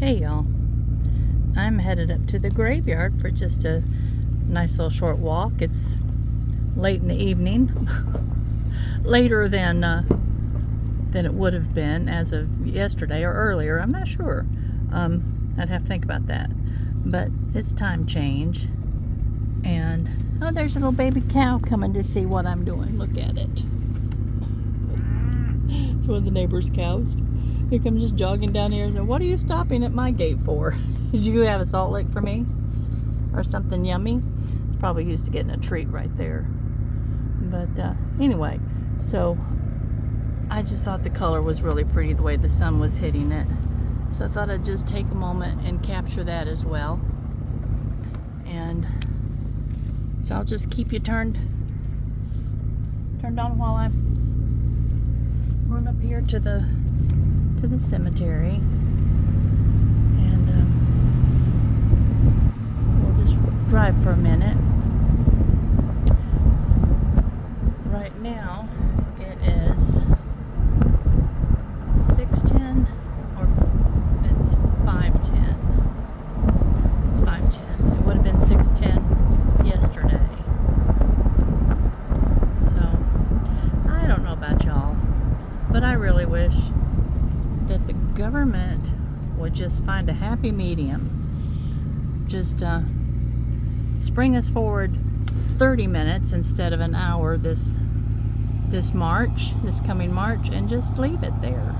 Hey y'all, I'm headed up to the graveyard for just a nice little short walk. It's late in the evening, later than it would have been as of yesterday or earlier. I'm not sure. I'd have to think about that. But it's time change, and oh, there's a little baby cow coming to see what I'm doing. Look at it. It's one of the neighbor's cows. He comes just jogging down here and said, "What are you stopping at my gate for? Did you have a salt lick for me? Or something yummy?" It's probably used to getting a treat right there. But anyway, so I just thought the color was really pretty the way the sun was hitting it. So I thought I'd just take a moment and capture that as well. And so I'll just keep you turned on while I run up here to the cemetery, and we'll just drive for a minute. Right now it is 6:10, or it's 5:10. It's 5:10. It would have been 6:10 yesterday. So I don't know about y'all, but I really wish that the government would just find a happy medium. Just spring us forward 30 minutes instead of an hour this coming March, and just leave it there.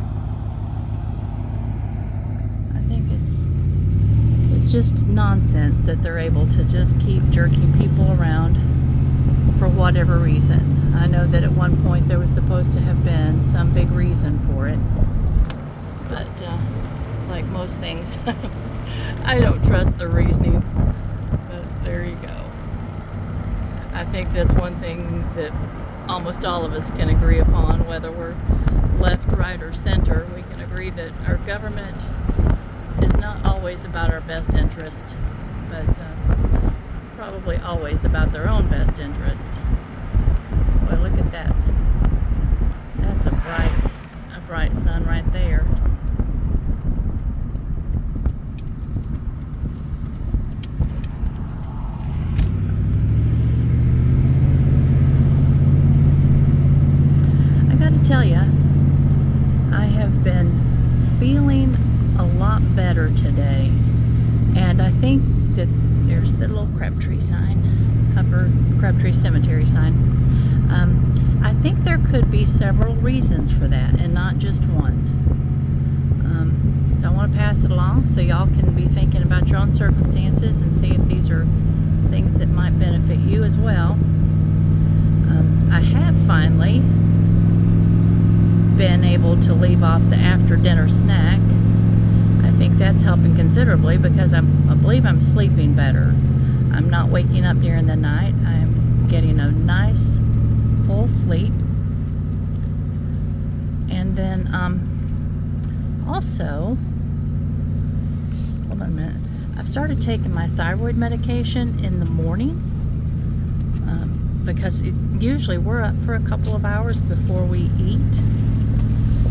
I think it's just nonsense that they're able to just keep jerking people around for whatever reason. I know that at one point there was supposed to have been some big reason for it. But like most things, I don't trust the reasoning. But there you go. I think that's one thing that almost all of us can agree upon, whether we're left, right, or center. We can agree that our government is not always about our best interest, but probably always about their own best interest. Boy, look at that. That's a bright sun right there. Tell you, I have been feeling a lot better today, and I think that there's the little Crabtree sign, Upper Crabtree Cemetery sign. I think there could be several reasons for that, and not just one. I want to pass it along so y'all can be thinking about your own circumstances and see if these are things that might benefit you as well. I have finally been able to leave off the after dinner snack. I think that's helping considerably because I believe I'm sleeping better. I'm not waking up during the night. I'm getting a nice full sleep. And then also, hold on a minute, I've started taking my thyroid medication in the morning, because usually we're up for a couple of hours before we eat.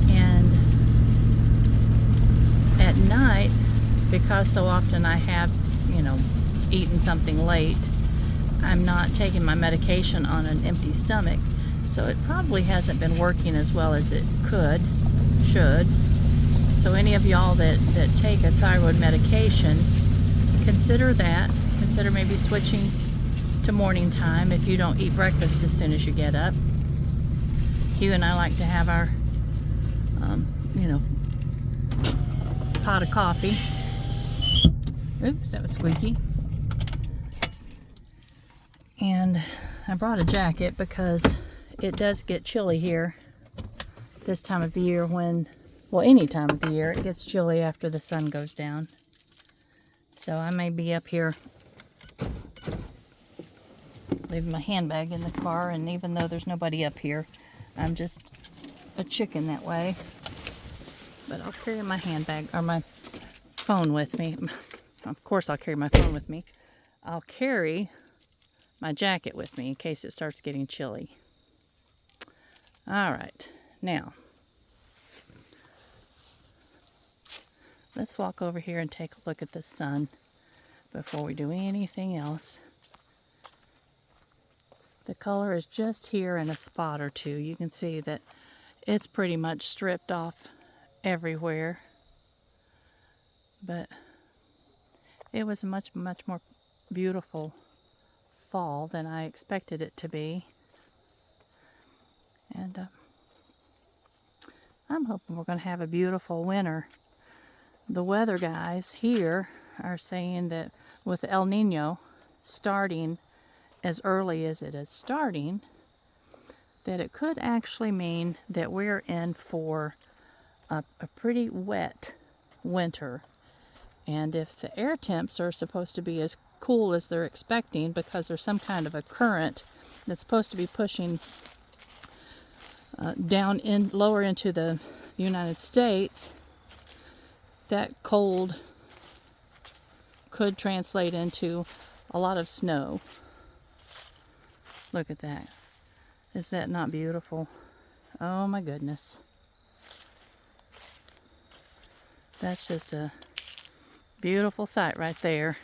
And at night, because so often I have, eaten something late, I'm not taking my medication on an empty stomach. So it probably hasn't been working as well as it should. So any of y'all that take a thyroid medication, consider that. Consider maybe switching to morning time if you don't eat breakfast as soon as you get up. Hugh and I like to have our pot of coffee. Oops, that was squeaky. And I brought a jacket because it does get chilly here this time of the year any time of the year, it gets chilly after the sun goes down. So I may be up here leaving my handbag in the car, and even though there's nobody up here, I'm just a chicken that way. But I'll carry my handbag or my phone with me. Of course I'll carry my phone with me. I'll carry my jacket with me in case it starts getting chilly. All right, now let's walk over here and take a look at the sun before we do anything else. The color is just here in a spot or two. You can see that it's pretty much stripped off everywhere. But it was a much more beautiful fall than I expected it to be. And I'm hoping we're going to have a beautiful winter. The weather guys here are saying that with El Nino starting as early as it is starting, that it could actually mean that we're in for a pretty wet winter. And if the air temps are supposed to be as cool as they're expecting, because there's some kind of a current that's supposed to be pushing lower into the United States, that cold could translate into a lot of snow. Look at that. Is that not beautiful? Oh my goodness. That's just a beautiful sight right there.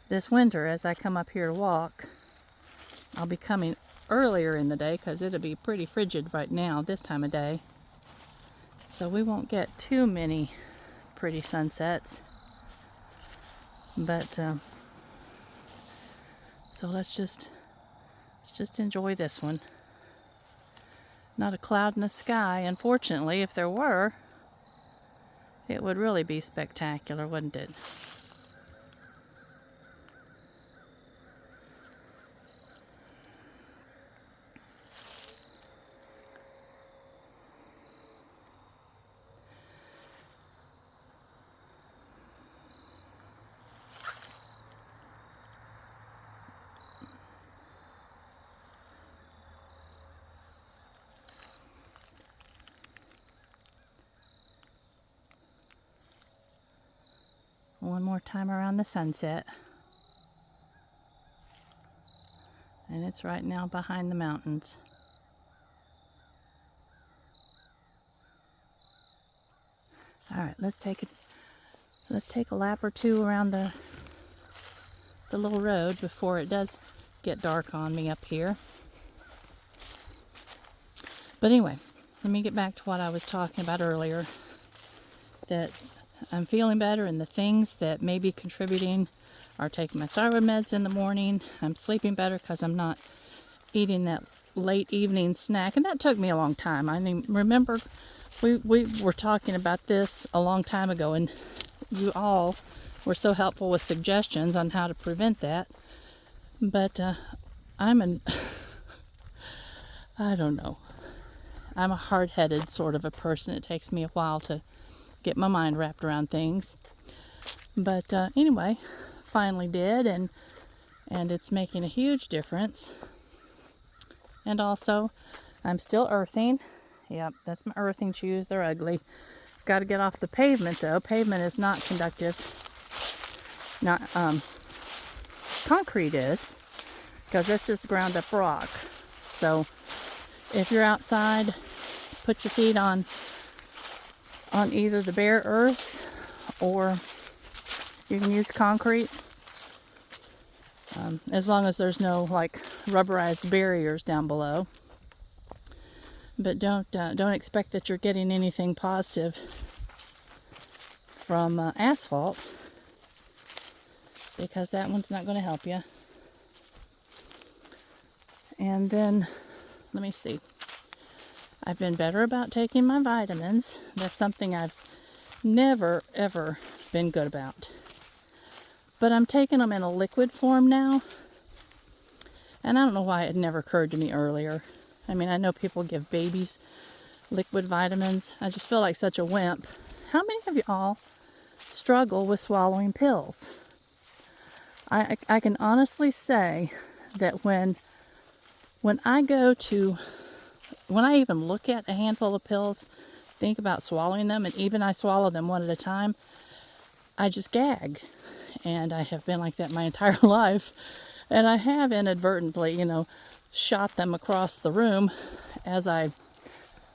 This winter, as I come up here to walk, I'll be coming earlier in the day because it'll be pretty frigid right now this time of day. So we won't get too many pretty sunsets. But so let's just enjoy this one. Not a cloud in the sky. Unfortunately, if there were, it would really be spectacular, wouldn't it? One more time around the sunset. And it's right now behind the mountains. All right, let's take a lap or two around the little road before it does get dark on me up here. But anyway, let me get back to what I was talking about earlier. That I'm feeling better, and the things that may be contributing are taking my thyroid meds in the morning. I'm sleeping better because I'm not eating that late evening snack, and that took me a long time. I mean, remember, we were talking about this a long time ago, and you all were so helpful with suggestions on how to prevent that. But I don't know. I'm a hard-headed sort of a person. It takes me a while to get my mind wrapped around things. But anyway, finally did, and it's making a huge difference. And also, I'm still earthing. Yep, that's my earthing shoes. They're ugly. Got to get off the pavement, though. Pavement is not conductive. Not concrete is, because that's just ground up rock. So if you're outside, put your feet on either the bare earth, or you can use concrete, as long as there's no like rubberized barriers down below. But don't expect that you're getting anything positive from asphalt, because that one's not going to help you. And then, let me see. I've been better about taking my vitamins. That's something I've never, ever been good about. But I'm taking them in a liquid form now. And I don't know why it never occurred to me earlier. I mean, I know people give babies liquid vitamins. I just feel like such a wimp. How many of y'all struggle with swallowing pills? I can honestly say that when I even look at a handful of pills, think about swallowing them, and even I swallow them one at a time, I just gag. And I have been like that my entire life. And I have inadvertently, shot them across the room as I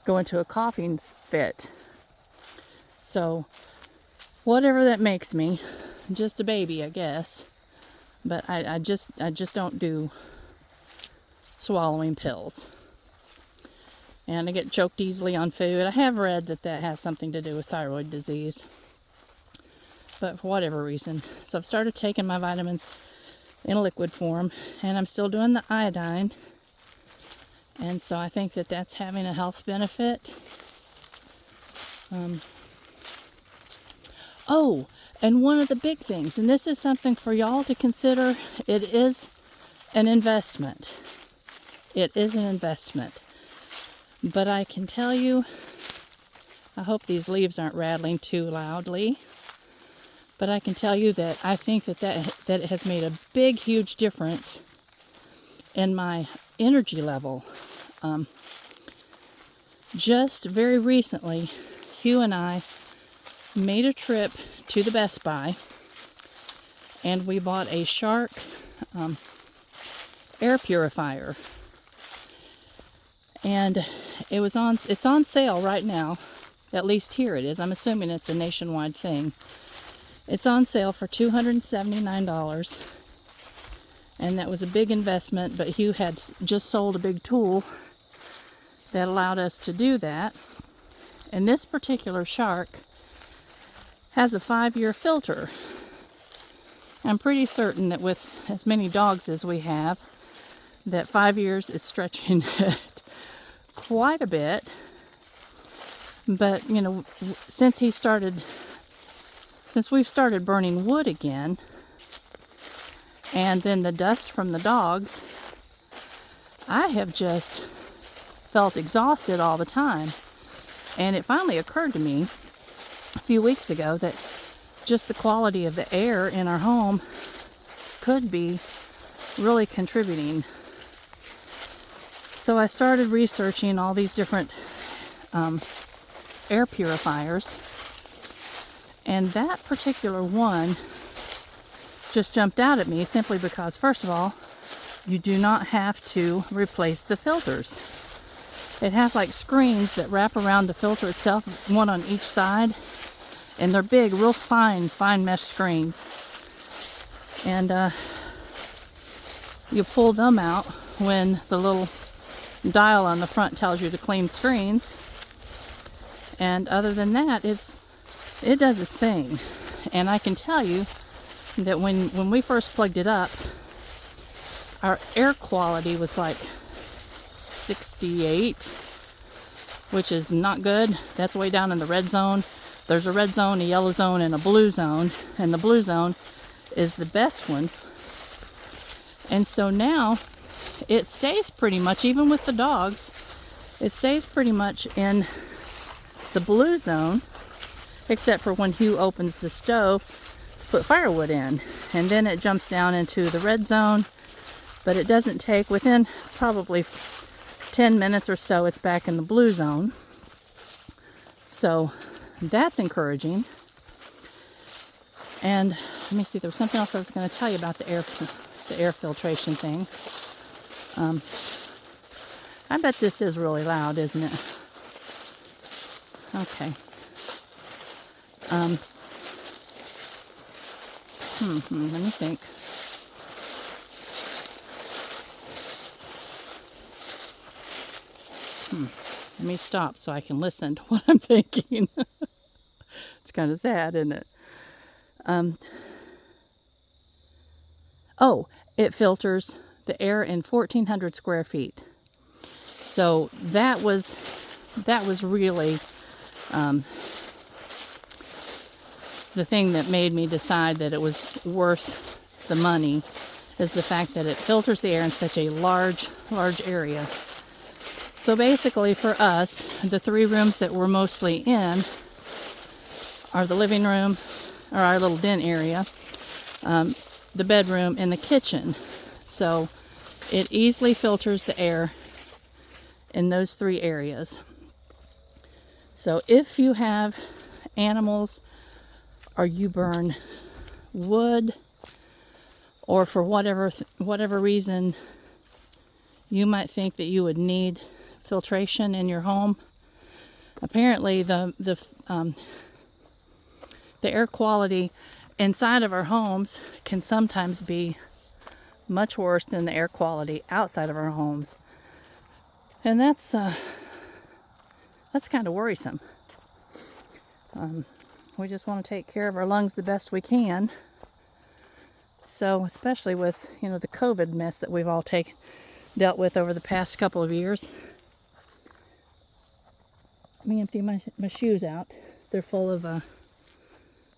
go into a coughing fit. So whatever that makes me. Just a baby, I guess. But I just don't do swallowing pills. And I get choked easily on food. I have read that that has something to do with thyroid disease. But for whatever reason. So I've started taking my vitamins in liquid form. And I'm still doing the iodine. And so I think that that's having a health benefit. Oh, and one of the big things, and this is something for y'all to consider, it is an investment. It is an investment. But I can tell you, I hope these leaves aren't rattling too loudly, but I can tell you that I think that it has made a big, huge difference in my energy level. Just very recently, Hugh and I made a trip to the Best Buy, and we bought a Shark air purifier. And it's on sale right now. At least here it is. I'm assuming it's a nationwide thing. It's on sale for $279. And that was a big investment, but Hugh had just sold a big tool that allowed us to do that. And this particular Shark has a 5-year filter. I'm pretty certain that with as many dogs as we have, that 5 years is stretching it quite a bit. But, you know, since we've started burning wood again, and then the dust from the dogs, I have just felt exhausted all the time. And it finally occurred to me a few weeks ago that just the quality of the air in our home could be really contributing. So I started researching all these different air purifiers, and that particular one just jumped out at me simply because, first of all, you do not have to replace the filters. It has like screens that wrap around the filter itself, one on each side, and they're big, real fine mesh screens. And you pull them out when the little dial on the front tells you to clean screens. And other than that, it does its thing. And I can tell you that when we first plugged it up, our air quality was like 68, which is not good. That's way down in the red zone. There's a red zone, a yellow zone, and a blue zone. And the blue zone is the best one. And so now it stays pretty much, even with the dogs, it stays pretty much in the blue zone, except for when Hugh opens the stove to put firewood in. And then it jumps down into the red zone, but it doesn't take, within probably 10 minutes or so, it's back in the blue zone. So that's encouraging. And let me see, there was something else I was going to tell you about the air filtration thing. I bet this is really loud, isn't it? Okay. Let me think. Let me stop so I can listen to what I'm thinking. It's kind of sad, isn't it? It filters the air in 1,400 square feet. So that was really the thing that made me decide that it was worth the money, is the fact that it filters the air in such a large area. So basically for us, the 3 rooms that we're mostly in are the living room, or our little den area, the bedroom, and the kitchen. So it easily filters the air in those 3 areas. So if you have animals, or you burn wood, or for whatever reason you might think that you would need filtration in your home, apparently the the air quality inside of our homes can sometimes be much worse than the air quality outside of our homes. And that's kind of worrisome. We just want to take care of our lungs the best we can. So, especially with, the COVID mess that we've all dealt with over the past couple of years. Let me empty my shoes out. They're full of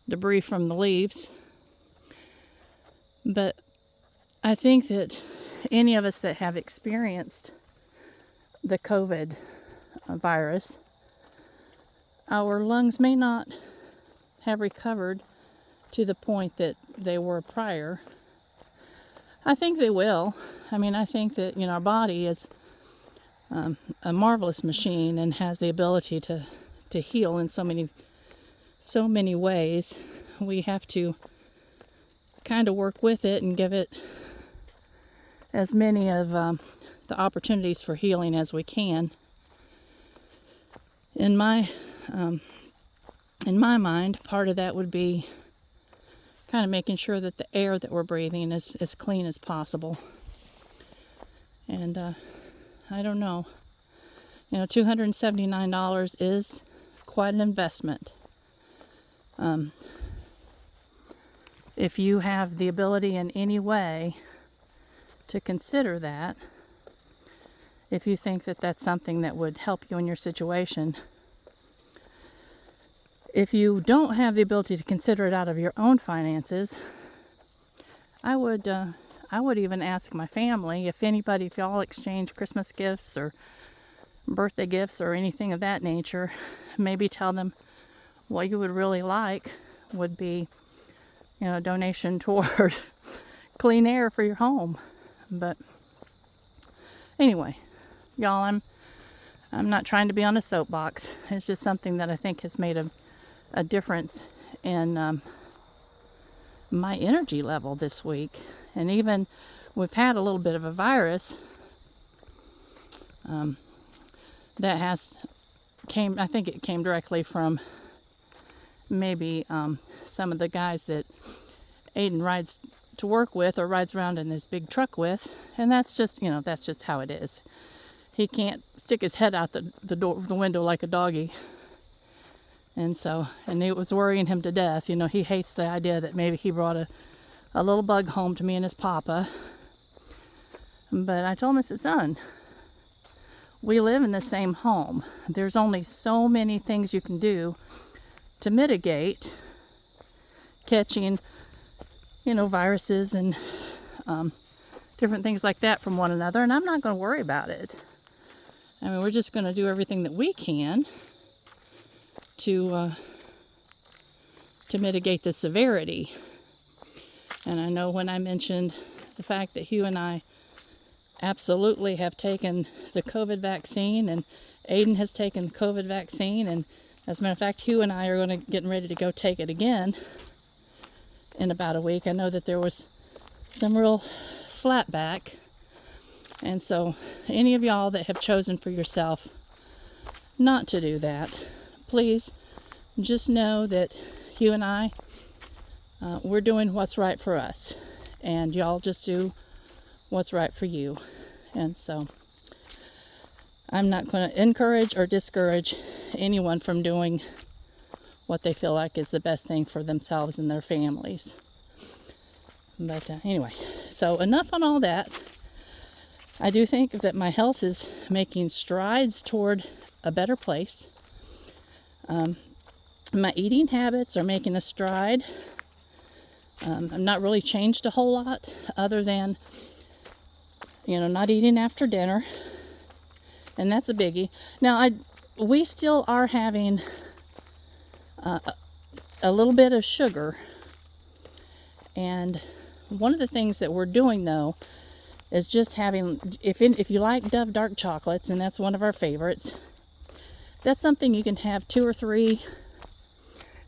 debris from the leaves. But I think that any of us that have experienced the COVID virus, our lungs may not have recovered to the point that they were prior. I think they will. I think that, our body is a marvelous machine and has the ability to heal in so many ways. We have to kind of work with it and give it as many of the opportunities for healing as we can. In my mind, part of that would be kind of making sure that the air that we're breathing is as clean as possible. And I don't know. $279 is quite an investment. If you have the ability in any way to consider that, if you think that that's something that would help you in your situation. If you don't have the ability to consider it out of your own finances, I would even ask my family if y'all exchange Christmas gifts or birthday gifts or anything of that nature, maybe tell them what you would really like would be, a donation toward clean air for your home. But anyway, y'all, I'm not trying to be on a soapbox. It's just something that I think has made a difference in my energy level this week. And even we've had a little bit of a virus that I think it came directly from maybe some of the guys that Aiden rides to work with or rides around in his big truck with, and that's just how it is. He can't stick his head out the window like a doggy. And it was worrying him to death. He hates the idea that maybe he brought a little bug home to me and his papa. But I told him, I said, son, we live in the same home. There's only so many things you can do to mitigate catching, viruses and different things like that from one another. And I'm not going to worry about it. We're just going to do everything that we can to mitigate the severity. And I know when I mentioned the fact that Hugh and I absolutely have taken the COVID vaccine, and Aiden has taken the COVID vaccine, and as a matter of fact, Hugh and I are getting ready to go take it again in about a week. I know that there was some real slapback. And so any of y'all that have chosen for yourself not to do that, please just know that Hugh and I, we're doing what's right for us. And y'all just do what's right for you. And so I'm not going to encourage or discourage anyone from doing what they feel like is the best thing for themselves and their families. But anyway, so enough on all that. I do think that my health is making strides toward a better place. My eating habits are making a stride. I'm not really changed a whole lot other than, not eating after dinner. And that's a biggie. Now, we still are having a little bit of sugar. And one of the things that we're doing, though, is just having, if you like Dove dark chocolates, and that's one of our favorites, that's something you can have 2 or 3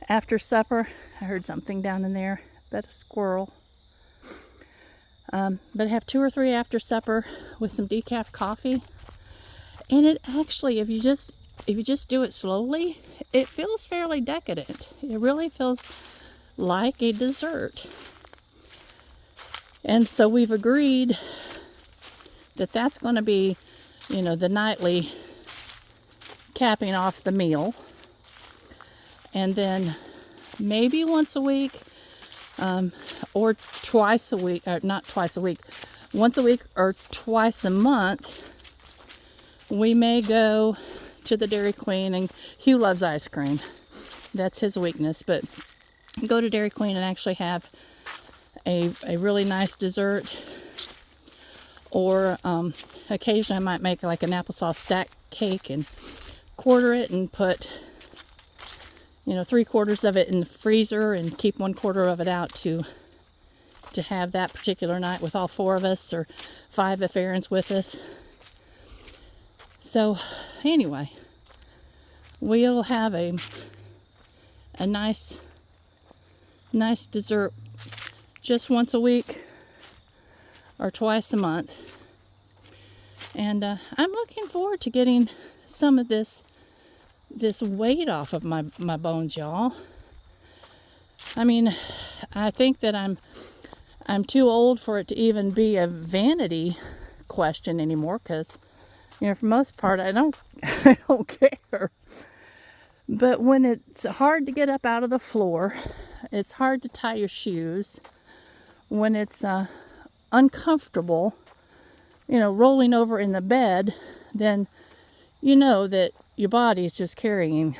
after supper. I heard something down in there, bet a squirrel. But have 2 or 3 after supper with some decaf coffee. And it actually, if you just if you just do it slowly, it feels fairly decadent. It really feels like a dessert. And so we've agreed that that's going to be, the nightly capping off the meal. And then maybe once a week, or twice a week, or not twice a week, once a week or twice a month, we may go to the Dairy Queen, and Hugh loves ice cream. That's his weakness, but go to Dairy Queen and actually have a really nice dessert. Or occasionally I might make like an applesauce stack cake and quarter it and put 3/4 of it in the freezer and keep 1/4 of it out to have that particular night with all 4 of us, or 5 if Aaron's with us. So anyway, we'll have a nice dessert just once a week or twice a month. And I'm looking forward to getting some of this weight off of my bones, y'all. I mean, I think that I'm too old for it to even be a vanity question anymore, because for the most part I don't care. But when it's hard to get up out of the floor, it's hard to tie your shoes, when it's uncomfortable, rolling over in the bed, then you know that your body is just carrying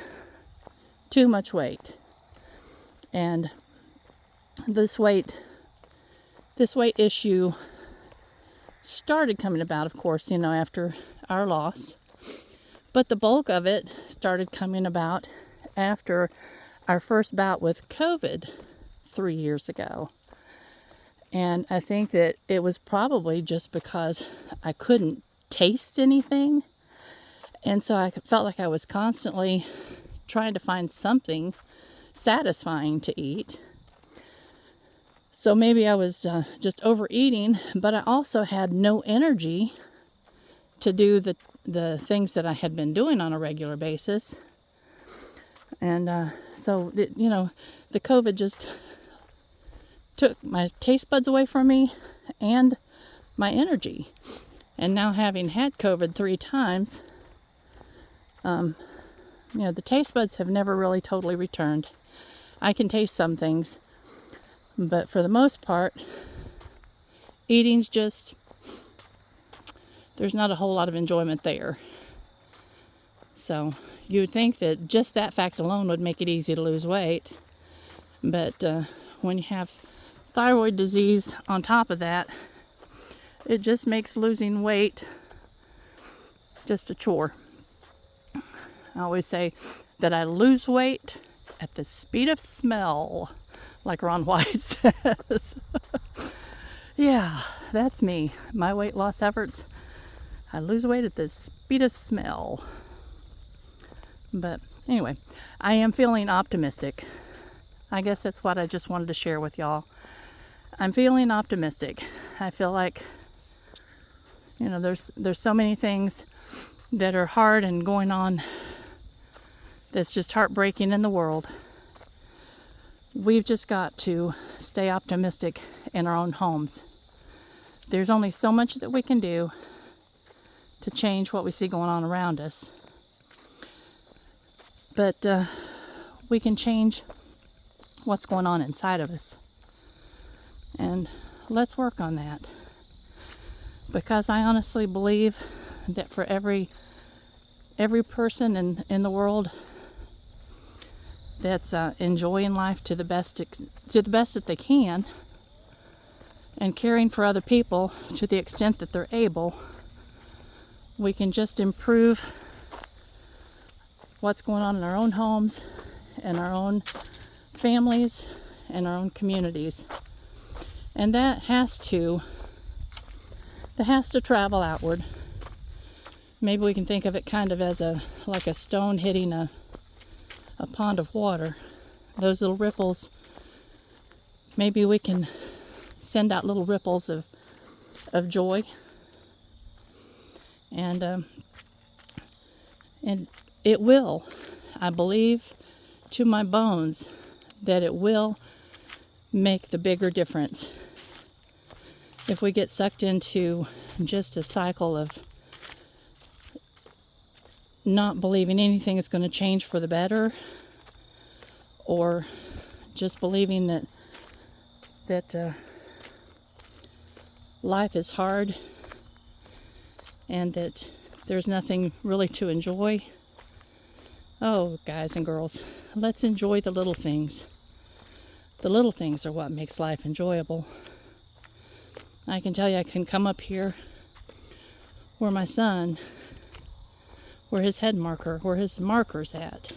too much weight. And this weight issue started coming about, of course, after our loss. But the bulk of it started coming about after our first bout with COVID 3 years ago. And I think that it was probably just because I couldn't taste anything. And so I felt like I was constantly trying to find something satisfying to eat. So maybe I was just overeating, but I also had no energy to do the things that I had been doing on a regular basis. And so the COVID just took my taste buds away from me and my energy. And now, having had COVID 3 times, the taste buds have never really totally returned. I can taste some things, but for the most part, eating's just, there's not a whole lot of enjoyment there. So you would think that just that fact alone would make it easy to lose weight. But when you have thyroid disease on top of that, it just makes losing weight just a chore. I always say that I lose weight at the speed of smell, like Ron White says. Yeah, that's me. My weight loss efforts, I lose weight at the speed of smell. But anyway, I am feeling optimistic. I guess that's what I just wanted to share with y'all. I'm feeling optimistic. I feel like, there's so many things that are hard and going on that's just heartbreaking in the world. We've just got to stay optimistic in our own homes. There's only so much that we can do to change what we see going on around us. But we can change what's going on inside of us. And let's work on that. Because I honestly believe that for every person in the world that's enjoying life to the best that they can, and caring for other people to the extent that they're able, we can just improve what's going on in our own homes and our own families and our own communities. And that has to travel outward. Maybe we can think of it kind of as like a stone hitting a pond of water. Those little ripples, maybe we can send out little ripples of joy and it will. I believe to my bones that it will make the bigger difference. If we get sucked into just a cycle of not believing anything is going to change for the better, or just believing that life is hard and that there's nothing really to enjoy. Oh, guys and girls, let's enjoy the little things. The little things are what makes life enjoyable. I can tell you, I can come up here where my son, where his head marker, where his marker's at,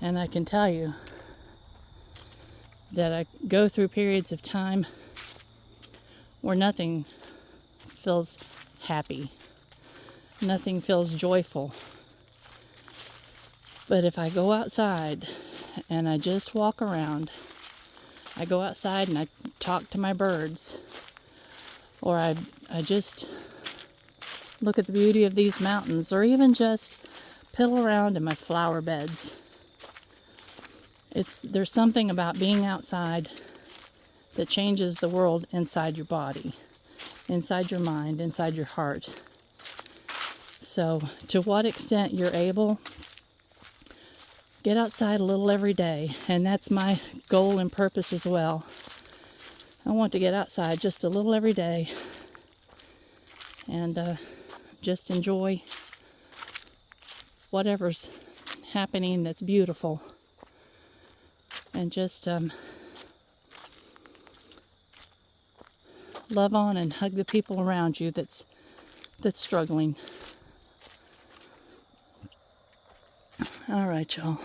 and I can tell you that I go through periods of time where nothing feels happy, nothing feels joyful. But if I go outside and I just walk around, I go outside and I talk to my birds, or I just look at the beauty of these mountains, or even just piddle around in my flower beds. There's something about being outside that changes the world inside your body, inside your mind, inside your heart. So, to what extent you're able, get outside a little every day, and that's my goal and purpose as well. I want to get outside just a little every day and just enjoy whatever's happening that's beautiful, and just love on and hug the people around you that's struggling. All right, y'all.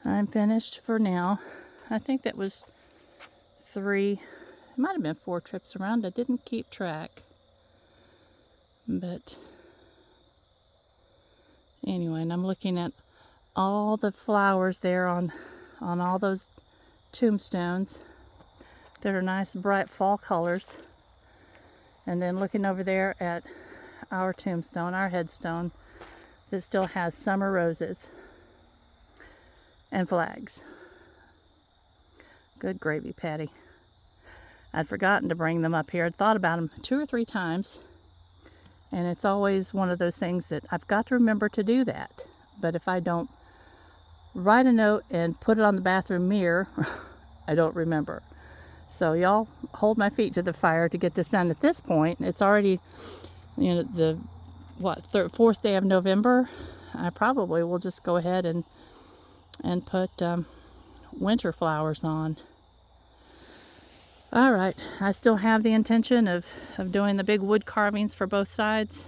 I'm finished for now. I think that was 3, it might have been 4 trips around. I didn't keep track. But anyway, and I'm looking at all the flowers there on all those tombstones that are nice bright fall colors. And then looking over there at our tombstone, our headstone, that still has summer roses and flags. Good gravy, Patty. I'd forgotten to bring them up here. I'd thought about them 2 or 3 times, and it's always one of those things that I've got to remember to do that. But if I don't write a note and put it on the bathroom mirror, I don't remember. So y'all hold my feet to the fire to get this done. At this point, it's already, the 4th day of November. I probably will just go ahead and put winter flowers on. All right, I still have the intention of doing the big wood carvings for both sides,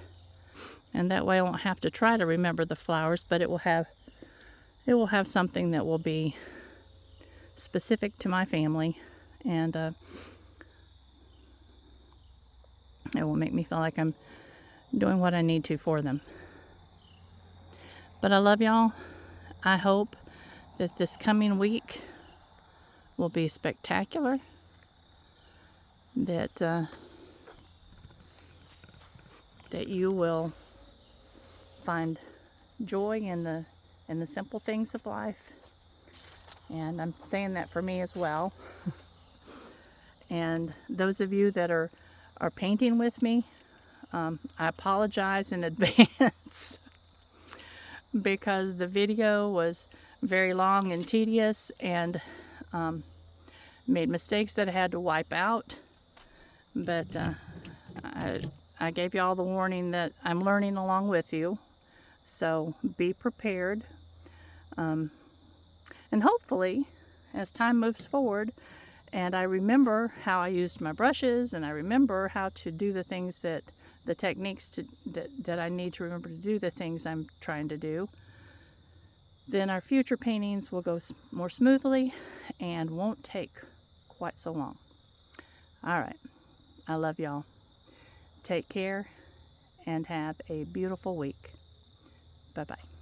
and that way I won't have to try to remember the flowers, but it will have something that will be specific to my family, and it will make me feel like I'm doing what I need to for them. But I love y'all. I hope that this coming week will be spectacular, that you will find joy in the simple things of life, and I'm saying that for me as well. And those of you that are painting with me, I apologize in advance because the video was very long and tedious, and made mistakes that I had to wipe out. But I gave you all the warning that I'm learning along with you, so be prepared. And hopefully, as time moves forward, and I remember how I used my brushes, and I remember how to do the things the techniques that I need to remember to do the things I'm trying to do, then our future paintings will go more smoothly and won't take quite so long. All right. I love y'all. Take care and have a beautiful week. Bye-bye.